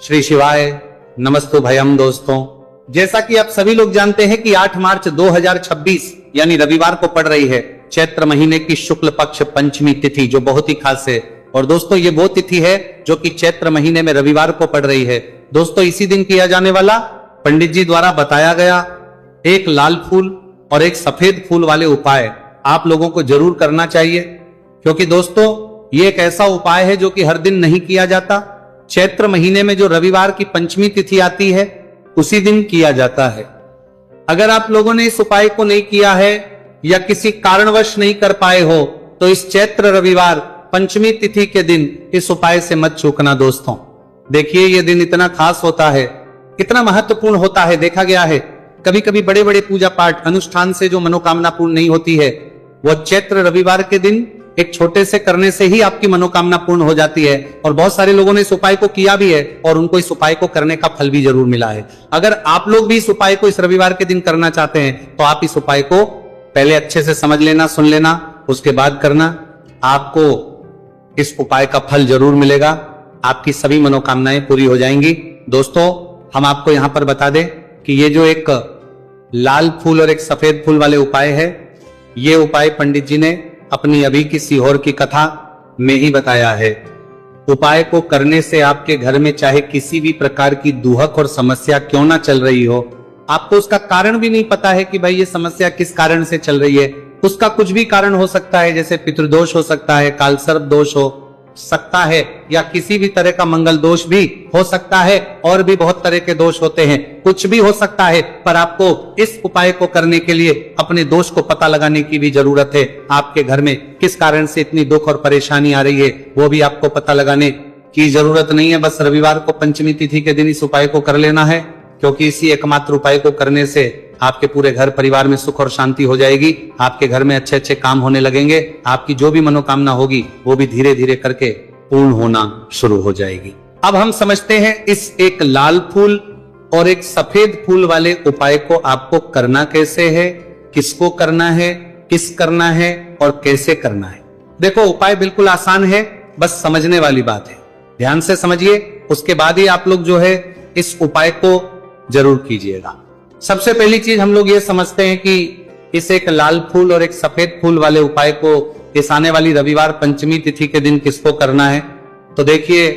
श्री शिवाय नमस्तु भयम। दोस्तों, जैसा कि आप सभी लोग जानते हैं कि 8 मार्च 2026 यानी रविवार को पड़ रही है चैत्र महीने की शुक्ल पक्ष पंचमी तिथि, जो बहुत ही खास है। और दोस्तों, ये वो तिथि है जो कि चैत्र महीने में रविवार को पड़ रही है। दोस्तों, इसी दिन किया जाने वाला पंडित जी द्वारा बताया गया एक लाल फूल और एक सफेद फूल वाले उपाय आप लोगों को जरूर करना चाहिए, क्योंकि दोस्तों ये एक ऐसा उपाय है जो कि हर दिन नहीं किया जाता। चैत्र महीने में जो रविवार की पंचमी तिथि आती है उसी दिन किया जाता है। अगर आप लोगों ने इस उपाय को नहीं किया है या किसी कारणवश नहीं कर पाए हो तो इस चैत्र रविवार पंचमी तिथि के दिन इस उपाय से मत चूकना। दोस्तों देखिए, ये दिन इतना खास होता है, इतना महत्वपूर्ण होता है। देखा गया है कभी कभी बड़े बड़े पूजा पाठ अनुष्ठान से जो मनोकामना पूर्ण नहीं होती है, वो चैत्र रविवार के दिन एक छोटे से करने से ही आपकी मनोकामना पूर्ण हो जाती है। और बहुत सारे लोगों ने इस उपाय को किया भी है और उनको इस उपाय को करने का फल भी जरूर मिला है। अगर आप लोग भी इस उपाय को इस रविवार के दिन करना चाहते हैं तो आप इस उपाय को पहले अच्छे से समझ लेना, सुन लेना, उसके बाद करना। आपको इस उपाय का फल जरूर मिलेगा, आपकी सभी मनोकामनाएं पूरी हो जाएंगी। दोस्तों, हम आपको यहां पर बता दें कि ये जो एक लाल फूल और एक सफेद फूल वाले उपाय है, ये उपाय पंडित जी ने अपनी अभी की सीहोर की कथा में ही बताया है। उपाय को करने से आपके घर में चाहे किसी भी प्रकार की दुहक और समस्या क्यों ना चल रही हो, आपको उसका कारण भी नहीं पता है कि भाई ये समस्या किस कारण से चल रही है। उसका कुछ भी कारण हो सकता है, जैसे पितृदोष हो सकता है, कालसर्प दोष हो सकता है, या किसी भी तरह का मंगल दोष भी हो सकता है, और भी बहुत तरह के दोष होते हैं, कुछ भी हो सकता है। पर आपको इस उपाय को करने के लिए अपने दोष को पता लगाने की भी जरूरत है। आपके घर में किस कारण से इतनी दुख और परेशानी आ रही है वो भी आपको पता लगाने की जरूरत नहीं है। बस रविवार को पंचमी तिथि के दिन इस उपाय को कर लेना है, क्योंकि इसी एकमात्र उपाय को करने से आपके पूरे घर परिवार में सुख और शांति हो जाएगी। आपके घर में अच्छे अच्छे काम होने लगेंगे, आपकी जो भी मनोकामना होगी वो भी धीरे धीरे करके पूर्ण होना शुरू हो जाएगी। अब हम समझते हैं इस एक लाल फूल और एक सफेद फूल वाले उपाय को आपको करना कैसे है, किसको करना है, किस करना है और कैसे करना है। देखो, उपाय बिल्कुल आसान है, बस समझने वाली बात है। ध्यान से समझिए, उसके बाद ही आप लोग जो है इस उपाय को जरूर कीजिएगा। सबसे पहली चीज हम लोग ये समझते हैं कि इस एक लाल फूल और एक सफेद फूल वाले उपाय को इस आने वाली रविवार पंचमी तिथि के दिन किसको करना है। तो देखिए,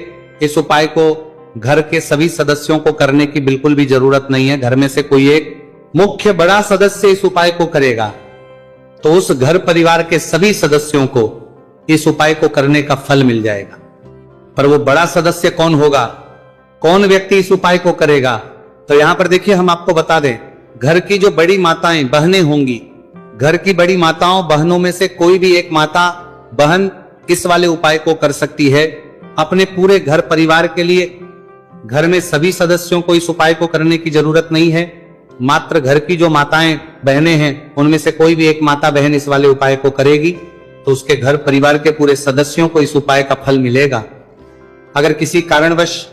इस उपाय को घर के सभी सदस्यों को करने की बिल्कुल भी जरूरत नहीं है। घर में से कोई एक मुख्य बड़ा सदस्य इस उपाय को करेगा तो उस घर परिवार के सभी सदस्यों को इस उपाय को करने का फल मिल जाएगा। पर वो बड़ा सदस्य कौन होगा, कौन व्यक्ति इस उपाय को करेगा, तो यहां पर देखिए हम आपको बता दें, घर की जो बड़ी माताएं बहनें होंगी, घर की बड़ी माताओं बहनों में से कोई भी एक माता बहन इस वाले उपाय को कर सकती है अपने पूरे घर परिवार के लिए। घर में सभी सदस्यों को इस उपाय को करने की जरूरत नहीं है, मात्र घर की जो माताएं बहनें हैं उनमें से कोई भी एक माता बहन इस वाले उपाय को करेगी तो उसके घर परिवार के पूरे सदस्यों को इस उपाय का फल मिलेगा। अगर किसी कारणवश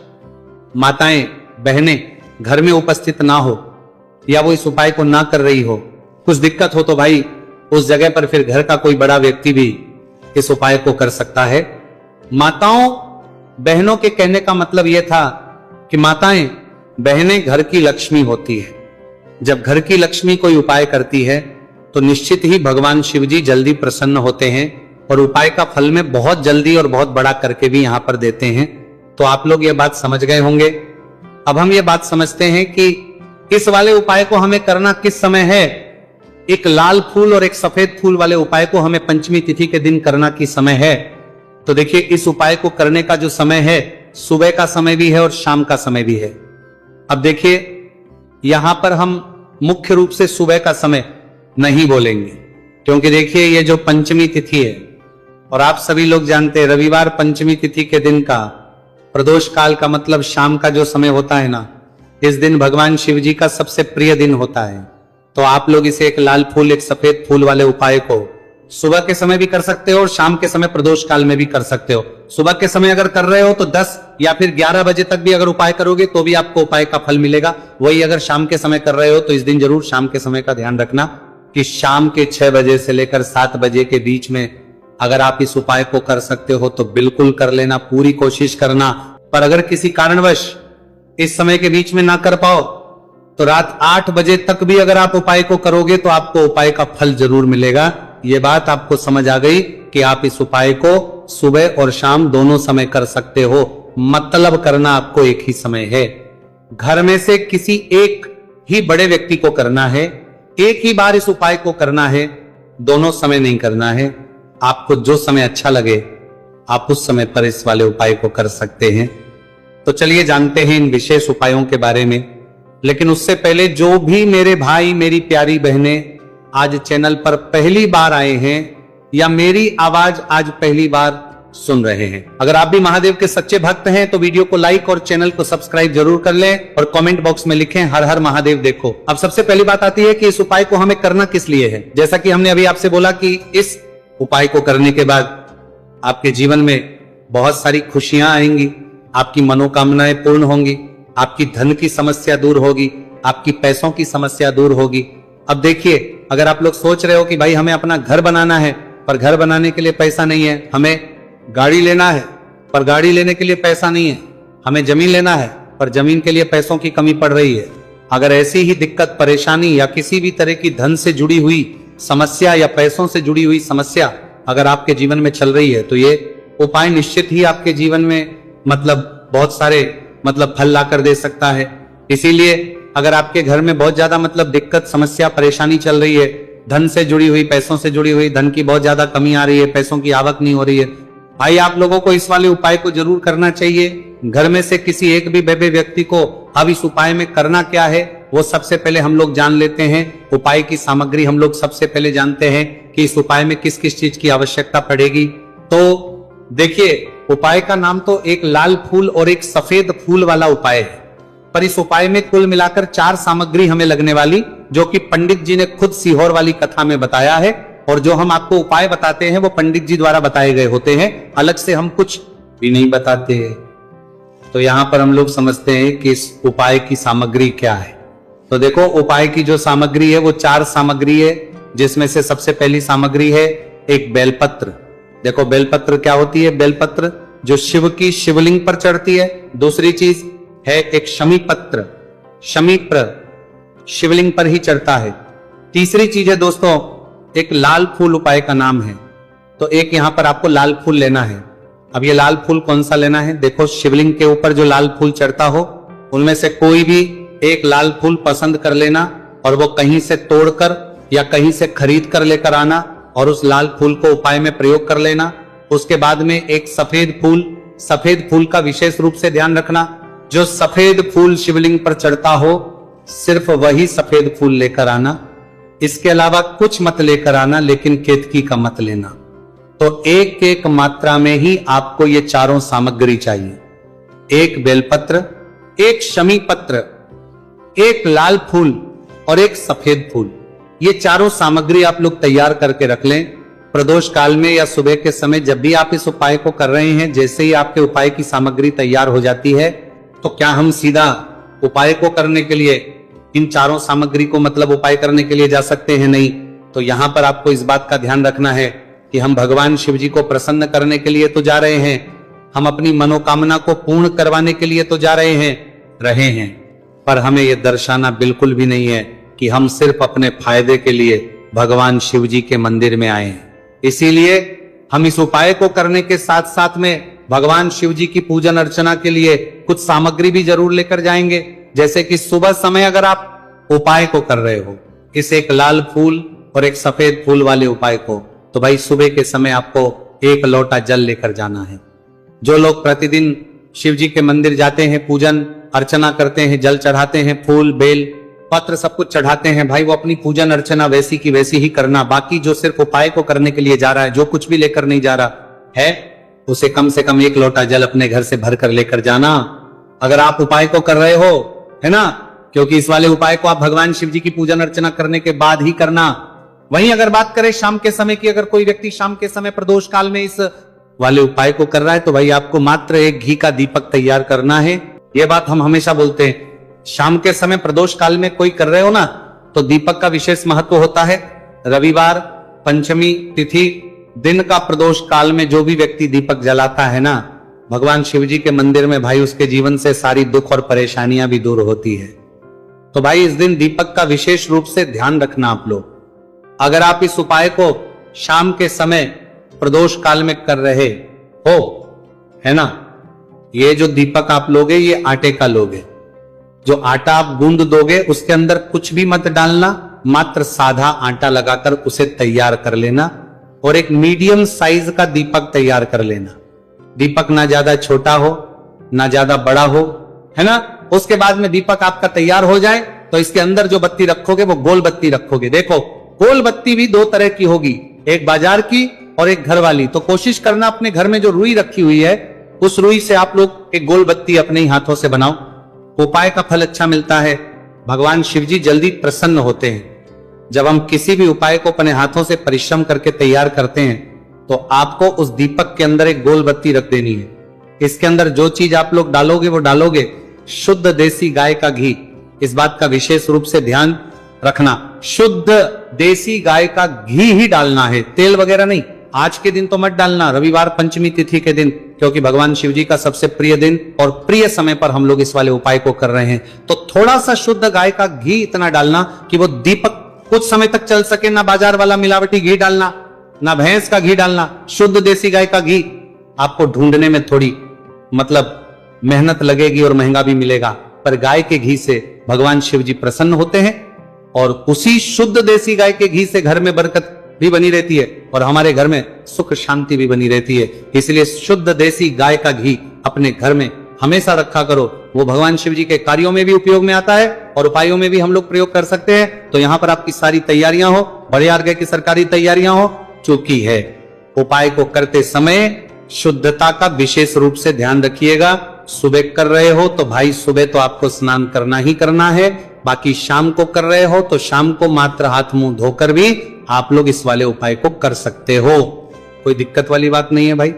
माताएं बहनें घर में उपस्थित ना हो या वो इस उपाय को ना कर रही हो, कुछ दिक्कत हो, तो भाई उस जगह पर फिर घर का कोई बड़ा व्यक्ति भी इस उपाय को कर सकता है। माताओं बहनों के कहने का मतलब यह था कि माताएं बहनें घर की लक्ष्मी होती है। जब घर की लक्ष्मी कोई उपाय करती है तो निश्चित ही भगवान शिव जी जल्दी प्रसन्न होते हैं और उपाय का फल में बहुत जल्दी और बहुत बड़ा करके भी यहां पर देते हैं। तो आप लोग ये बात समझ गए होंगे। अब हम ये बात समझते हैं कि इस वाले उपाय को हमें करना किस समय है। एक लाल फूल और एक सफेद फूल वाले उपाय को हमें पंचमी तिथि के दिन करना किस समय है। तो देखिए, इस उपाय को करने का जो समय है, सुबह का समय भी है और शाम का समय भी है। अब देखिए, यहां पर हम मुख्य रूप से सुबह का समय नहीं बोलेंगे, क्योंकि देखिए ये जो पंचमी तिथि है और आप सभी लोग जानते हैं रविवार पंचमी तिथि के दिन का प्रदोष काल का मतलब शाम का जो समय होता है ना, इस दिन भगवान शिव जी का सबसे प्रिय दिन होता है। तो आप लोग इसे एक लाल फूल एक सफेद फूल वाले उपाय को सुबह के समय भी कर सकते हो और शाम के समय प्रदोष काल में भी कर सकते हो। सुबह के समय अगर कर रहे हो तो 10 या फिर 11 बजे तक भी अगर उपाय करोगे तो भी आपको उपाय का फल मिलेगा। वही अगर शाम के समय कर रहे हो तो इस दिन जरूर शाम के समय का ध्यान रखना कि शाम के 6 बजे से लेकर 7 बजे के बीच में अगर आप इस उपाय को कर सकते हो तो बिल्कुल कर लेना, पूरी कोशिश करना। पर अगर किसी कारणवश इस समय के बीच में ना कर पाओ तो रात 8 बजे तक भी अगर आप उपाय को करोगे तो आपको उपाय का फल जरूर मिलेगा। ये बात आपको समझ आ गई कि आप इस उपाय को सुबह और शाम दोनों समय कर सकते हो, मतलब करना आपको एक ही समय है। घर में से किसी एक ही बड़े व्यक्ति को करना है, एक ही बार इस उपाय को करना है, दोनों समय नहीं करना है। आपको जो समय अच्छा लगे आप उस समय पर इस वाले उपाय को कर सकते हैं। तो चलिए जानते हैं इन विशेष उपायों के बारे में। लेकिन उससे पहले जो भी मेरे भाई मेरी प्यारी बहनें आज चैनल पर पहली बार आए हैं या मेरी आवाज आज पहली बार सुन रहे हैं, अगर आप भी महादेव के सच्चे भक्त हैं तो वीडियो को लाइक और चैनल को सब्सक्राइब जरूर कर लें और कमेंट बॉक्स में लिखें हर हर महादेव देखो। अब सबसे पहली बात आती है कि इस उपाय को हमें करना किस लिए है। जैसा कि हमने अभी आपसे बोला कि इस उपाय को करने के बाद आपके जीवन में बहुत सारी खुशियां आएंगी, आपकी मनोकामनाएं पूर्ण होंगी, आपकी धन की समस्या दूर होगी, आपकी पैसों की समस्या दूर होगी। अब देखिए, अगर आप लोग सोच रहे हो कि भाई हमें अपना घर बनाना है पर घर बनाने के लिए पैसा नहीं है, हमें गाड़ी लेना है पर गाड़ी लेने के लिए पैसा नहीं है, हमें जमीन लेना है पर जमीन के लिए पैसों की कमी पड़ रही है, अगर ऐसी ही दिक्कत परेशानी या किसी भी तरह की धन से जुड़ी हुई समस्या या पैसों से जुड़ी हुई समस्या अगर आपके जीवन में चल रही है तो ये उपाय निश्चित ही आपके जीवन में बहुत सारे फल ला कर दे सकता है। इसीलिए अगर आपके घर में बहुत ज्यादा दिक्कत समस्या परेशानी चल रही है, धन से जुड़ी हुई पैसों से जुड़ी हुई, धन की बहुत ज्यादा कमी आ रही है, पैसों की आवक नहीं हो रही है, भाई आप लोगों को इस वाले उपाय को जरूर करना चाहिए। घर में से किसी एक भी बेबे व्यक्ति को अब इस उपाय में करना क्या है वो सबसे पहले हम लोग जान लेते हैं। उपाय की सामग्री हम लोग सबसे पहले जानते हैं कि इस उपाय में किस किस चीज की आवश्यकता पड़ेगी। तो देखिए, उपाय का नाम तो एक लाल फूल और एक सफेद फूल वाला उपाय है, पर इस उपाय में कुल मिलाकर 4 सामग्री हमें लगने वाली, जो कि पंडित जी ने खुद सीहोर वाली कथा में बताया है, और जो हम आपको उपाय बताते हैं वो पंडित जी द्वारा बताए गए होते हैं, अलग से हम कुछ भी नहीं बताते हैं। तो यहां पर हम लोग समझते हैं कि इस उपाय की सामग्री क्या है। तो देखो, उपाय की जो सामग्री है वो 4 सामग्री है, जिसमें से सबसे पहली सामग्री है एक बेलपत्र। देखो, बेलपत्र क्या होती है? बेलपत्र जो शिव की शिवलिंग पर चढ़ती है। दूसरी चीज है एक शमी पत्र, शमीप्र शिवलिंग पर ही चढ़ता है। तीसरी चीज है दोस्तों एक लाल फूल, उपाय का नाम है। तो एक यहां पर आपको लाल फूल लेना है। अब ये लाल फूल कौन सा लेना है? देखो, शिवलिंग के ऊपर जो लाल फूल चढ़ता हो उनमें से कोई भी एक लाल फूल पसंद कर लेना और वो कहीं से तोड़कर या कहीं से खरीद कर लेकर आना और उस लाल फूल को उपाय में प्रयोग कर लेना। उसके बाद में एक सफेद फूल का विशेष रूप से ध्यान रखना, जो सफेद फूल शिवलिंग पर चढ़ता हो सिर्फ वही सफेद फूल लेकर आना, इसके अलावा कुछ मत लेकर आना, लेकिन केतकी का मत लेना। तो एक एक मात्रा में ही आपको ये चारों सामग्री चाहिए, एक बेलपत्र, एक शमी पत्र, एक लाल फूल और एक सफेद फूल। ये चारों सामग्री आप लोग तैयार करके रख लें। प्रदोष काल में या सुबह के समय जब भी आप इस उपाय को कर रहे हैं, जैसे ही आपके उपाय की सामग्री तैयार हो जाती है तो क्या हम सीधा उपाय को करने के लिए इन चारों सामग्री को उपाय करने के लिए जा सकते हैं? नहीं। तो यहां पर आपको इस बात का ध्यान रखना है कि हम भगवान शिव जी को प्रसन्न करने के लिए तो जा रहे हैं, हम अपनी मनोकामना को पूर्ण करवाने के लिए तो जा रहे हैं, पर हमें यह दर्शाना बिल्कुल भी नहीं है कि हम सिर्फ अपने फायदे के लिए भगवान शिव जी के मंदिर में आए हैं। इसीलिए हम इस उपाय को करने के साथ साथ में भगवान शिव जी की पूजन अर्चना के लिए कुछ सामग्री भी जरूर लेकर जाएंगे। जैसे कि सुबह समय अगर आप उपाय को कर रहे हो, इस एक लाल फूल और एक सफेद फूल वाले उपाय को, तो भाई सुबह के समय आपको 1 लोटा जल लेकर जाना है। जो लोग प्रतिदिन शिव जी के मंदिर जाते हैं, पूजन अर्चना करते हैं, जल चढ़ाते हैं, फूल बेल पत्र सब कुछ चढ़ाते हैं, भाई वो अपनी पूजन अर्चना वैसी की वैसी ही करना। बाकी जो सिर्फ उपाय को करने के लिए जा रहा है, जो कुछ भी लेकर नहीं जा रहा है, उसे कम से कम 1 लोटा जल अपने घर से भरकर लेकर जाना। अगर आप उपाय को कर रहे हो, है ना, क्योंकि इस वाले उपाय को आप भगवान शिव जी की पूजन अर्चना करने के बाद ही करना। वहीं अगर बात करें शाम के समय की, अगर कोई व्यक्ति शाम के समय प्रदोष काल में इस वाले उपाय को कर रहा है, तो भाई आपको मात्र एक घी का दीपक तैयार करना है। यह बात हम हमेशा बोलते हैं, शाम के समय प्रदोष काल में कोई कर रहे हो ना, तो दीपक का विशेष महत्व होता है। रविवार पंचमी तिथि दिन का प्रदोष काल में जो भी व्यक्ति दीपक जलाता है ना, भगवान शिव जी के मंदिर में भाई उसके जीवन से सारी दुख और परेशानियां भी दूर होती है। तो भाई इस दिन दीपक का विशेष रूप से ध्यान रखना आप लोग। अगर आप इस उपाय को शाम के समय प्रदोष काल में कर रहे हो, है ना, ये जो दीपक आप लोगे ये आटे का लोगे। जो आटा आप गूंद दोगे उसके अंदर कुछ भी मत डालना, मात्र साधा आटा लगाकर उसे तैयार कर लेना और एक मीडियम साइज का दीपक तैयार कर लेना। दीपक ना ज्यादा छोटा हो ना ज्यादा बड़ा हो, है ना। उसके बाद में दीपक आपका तैयार हो जाए तो इसके अंदर जो बत्ती रखोगे वो गोल बत्ती रखोगे। देखो गोल बत्ती भी दो तरह की होगी, एक बाजार की और एक घर वाली। तो कोशिश करना अपने घर में जो रुई रखी हुई है उस रुई से आप लोग एक गोल बत्ती अपने ही हाथों से बनाओ। उपाय का फल अच्छा मिलता है। भगवान शिव जी जल्दी प्रसन्न होते हैं। जब हम किसी भी उपाय को अपने हाथों से परिश्रम करके तैयार करते हैं तो आपको उस दीपक के अंदर एक गोल बत्ती रख देनी है। इसके अंदर जो चीज आप लोग डालोगे वो डालोगे शुद्ध देसी गाय का घी। इस बात का विशेष रूप से ध्यान रखना, शुद्ध देसी गाय का घी ही डालना है, तेल वगैरह नहीं। आज के दिन तो मत डालना, रविवार पंचमी तिथि के दिन, क्योंकि भगवान शिव जी का सबसे प्रिय दिन और प्रिय समय पर हम लोग इस वाले उपाय को कर रहे हैं। तो थोड़ा सा शुद्ध गाय का घी इतना डालना कि वो दीपक कुछ समय तक चल सके। ना बाजार वाला मिलावटी घी डालना, ना भैंस का घी डालना, शुद्ध देसी गाय का घी। आपको ढूंढने में थोड़ी मतलब मेहनत लगेगी और महंगा भी मिलेगा, पर गाय के घी से भगवान शिव जी प्रसन्न होते हैं और उसी शुद्ध देसी गाय के घी से घर में बरकत भी बनी रहती है और हमारे घर में सुख शांति भी बनी रहती है। इसलिए शुद्ध देसी गाय का घी अपने घर में हमेशा रखा करो। वो भगवान शिव जी के कार्यों में भी उपयोग में आता है और उपायों में भी हम लोग प्रयोग कर सकते हैं। तो यहाँ पर आपकी सारी तैयारियां हो, बड़े आर्गय की सरकारी तैयारियां हो चुकी है। उपाय को करते समय शुद्धता का विशेष रूप से ध्यान रखिएगा। सुबह कर रहे हो तो भाई सुबह तो आपको स्नान करना ही करना है, बाकी शाम को कर रहे हो तो शाम को मात्र हाथ मुंह धोकर भी आप लोग इस वाले उपाय को कर सकते हो। कोई दिक्कत वाली बात नहीं है भाई।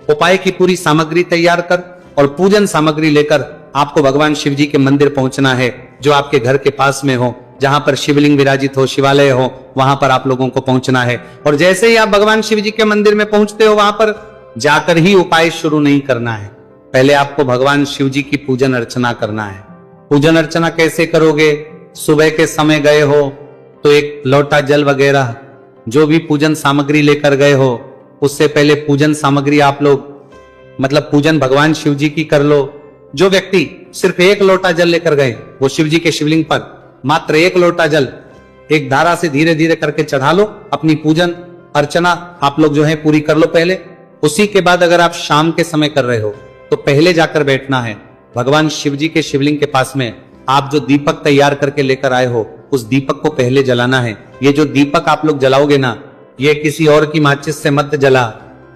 उपाय की पूरी सामग्री तैयार कर और पूजन सामग्री लेकर आपको भगवान शिव जी के मंदिर पहुंचना है, जो आपके घर के पास में हो, जहां पर शिवलिंग विराजित हो, शिवालय हो, वहां पर आप लोगों को पहुंचना है। और जैसे ही आप भगवान शिव जी के मंदिर में पहुंचते हो वहां पर जाकर ही उपाय शुरू नहीं करना है। पहले आपको भगवान शिव जी की पूजन अर्चना करना है। पूजन अर्चना कैसे करोगे? सुबह के समय गए हो तो एक लोटा जल वगैरह जो भी पूजन सामग्री लेकर गए हो, उससे पहले पूजन सामग्री आप लोग मतलब पूजन भगवान शिव जी की कर लो। जो व्यक्ति सिर्फ एक लोटा जल लेकर गए वो शिव जी के शिवलिंग पर मात्र एक लोटा जल एक धारा से धीरे धीरे करके चढ़ा लो। अपनी पूजन अर्चना आप लोग जो है पूरी कर लो पहले। उसी के बाद अगर आप शाम के समय कर रहे हो तो पहले जाकर बैठना है भगवान शिव जी के शिवलिंग के पास में। आप जो दीपक तैयार करके लेकर आए हो उस दीपक को पहले जलाना है। ये जो दीपक आप लोग जलाओगे ना, ये किसी और की माचिस से मत जला,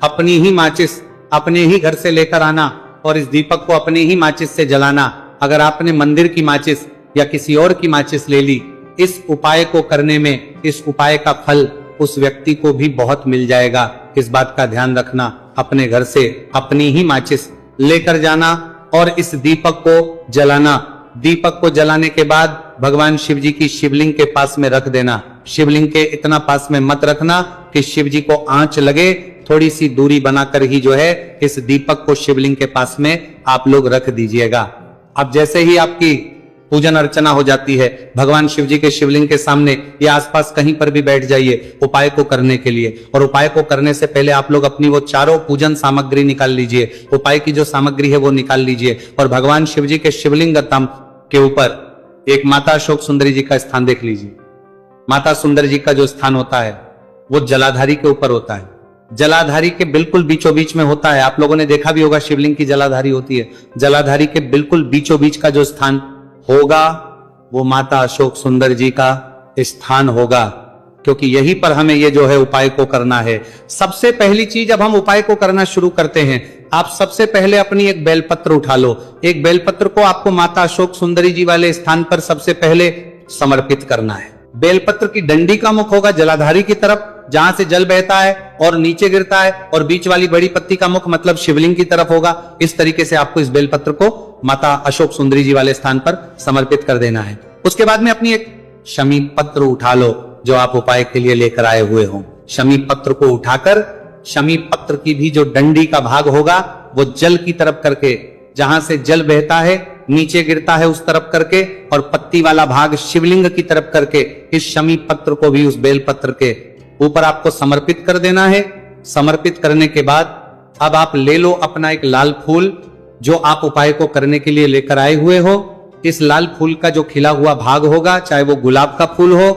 अपनी ही माचिस अपने ही घर से लेकर आना और इस दीपक को अपने ही माचिस से जलाना। अगर आपने मंदिर की माचिस या किसी और की माचिस ले ली, इस उपाय को करने में इस उपाय का फल उस व्यक्ति को भी बहुत मिल जाएगा। इस बात का ध्यान रखना। अपने घर से अपनी ही माचिस लेकर जाना और इस दीपक को जलाना। दीपक को जलाने के बाद भगवान शिव जी की शिवलिंग के पास में रख देना। शिवलिंग के इतना पास में मत रखना कि शिव जी को आंच लगे। थोड़ी सी दूरी बनाकर ही जो है इस दीपक को शिवलिंग के पास में आप लोग रख दीजिएगा। अब जैसे ही आपकी पूजन अर्चना हो जाती है, भगवान शिव जी के शिवलिंग के सामने या आसपास कहीं पर भी बैठ जाइए उपाय को करने के लिए। और उपाय को करने से पहले आप लोग अपनी वो चारों पूजन सामग्री निकाल लीजिए। उपाय की जो सामग्री है वो निकाल लीजिए और भगवान शिव जी के शिवलिंग के ऊपर एक माता अशोक सुंदरी जी का स्थान देख लीजिए। माता सुंदर जी का जो स्थान होता है वो जलाधारी के ऊपर होता है। जलाधारी के बिल्कुल बीचों बीच में होता है। आप लोगों ने देखा भी होगा शिवलिंग की जलाधारी होती है। जलाधारी के बिल्कुल बीचों बीच का जो स्थान होगा वो माता अशोक सुंदर जी का स्थान होगा, क्योंकि यहीं पर हमें ये जो है उपाय को करना है। सबसे पहली चीज, जब हम उपाय को करना शुरू करते हैं, आप सबसे पहले अपनी एक बेलपत्र उठा लो। एक बेलपत्र को आपको माता अशोक सुंदरी जी वाले स्थान पर सबसे पहले समर्पित करना है। बेलपत्र की डंडी का मुख होगा जलाधारी की तरफ, जहां से जल बहता है और नीचे गिरता है, और बीच वाली बड़ी पत्ती का मुख मतलब शिवलिंग की तरफ होगा। इस तरीके से आपको इस बेलपत्र को माता अशोक सुंदरी जी वाले स्थान पर समर्पित कर देना है। उसके बाद में अपनी एक शमी पत्र उठा लो जो आप उपाय के लिए लेकर आए हुए हो। शमी पत्र को उठाकर शमी पत्र की भी जो डंडी का भाग होगा वो जल की तरफ करके, जहां से जल बहता है नीचे गिरता है उस तरफ करके, और पत्ती वाला भाग शिवलिंग की तरफ करके इस शमी पत्र को भी उस बेल पत्र के ऊपर आपको समर्पित कर देना है। समर्पित करने के बाद अब आप ले लो अपना एक लाल फूल जो आप उपाय को करने के लिए लेकर आए हुए हो। इस लाल फूल का जो खिला हुआ भाग होगा, चाहे वो गुलाब का फूल हो,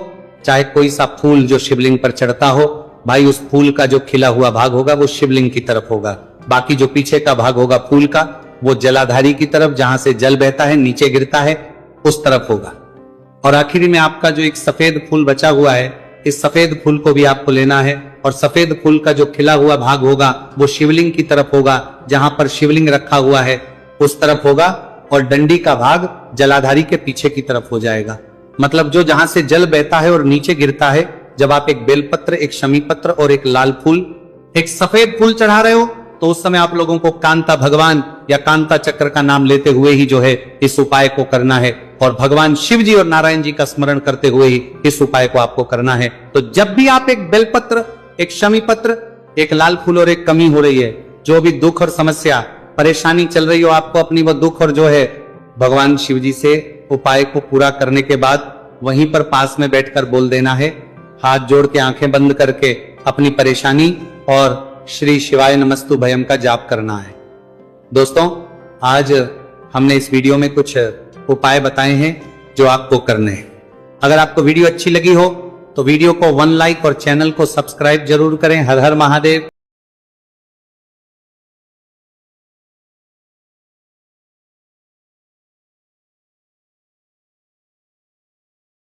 चाहे कोई सा फूल जो शिवलिंग पर चढ़ता हो, भाई उस फूल का जो खिला हुआ भाग होगा वो शिवलिंग की तरफ होगा। बाकी जो पीछे का भाग होगा फूल का वो जलाधारी की तरफ, जहां से जल बहता है नीचे गिरता है उस तरफ होगा। और आखिरी में आपका जो एक सफेद फूल बचा हुआ है, इस सफेद फूल को भी आपको लेना है और सफेद फूल का जो खिला हुआ भाग होगा वो शिवलिंग की तरफ होगा, जहां पर शिवलिंग रखा हुआ है उस तरफ होगा, और डंडी का भाग जलाधारी के पीछे की तरफ हो जाएगा। मतलब जो जहां से जल बहता है और नीचे गिरता है, जब आप एक बेलपत्र, एक शमी पत्र और एक लाल फूल, एक सफेद फूल चढ़ा रहे हो, तो उस समय आप लोगों को कांता भगवान या कांता चक्र का नाम लेते हुए ही जो है इस उपाय को करना है, और भगवान शिव जी और नारायण जी का स्मरण करते हुए ही इस उपाय को आपको करना है। तो जब भी आप एक बेलपत्र, एक शमी पत्र, एक लाल फूल और एक कमी हो रही है, जो भी दुख और समस्या परेशानी चल रही हो आपको अपनी, वो दुख और जो है भगवान शिव जी से उपाय को पूरा करने के बाद वहीं पर पास में बैठकर बोल देना है, हाथ जोड़ के आंखें बंद करके अपनी परेशानी और श्री शिवाय नमस्तु भयम का जाप करना है। दोस्तों, आज हमने इस वीडियो में कुछ उपाय बताए हैं जो आपको करने हैं। अगर आपको वीडियो अच्छी लगी हो तो वीडियो को 1 लाइक और चैनल को सब्सक्राइब जरूर करें। हर हर महादेव।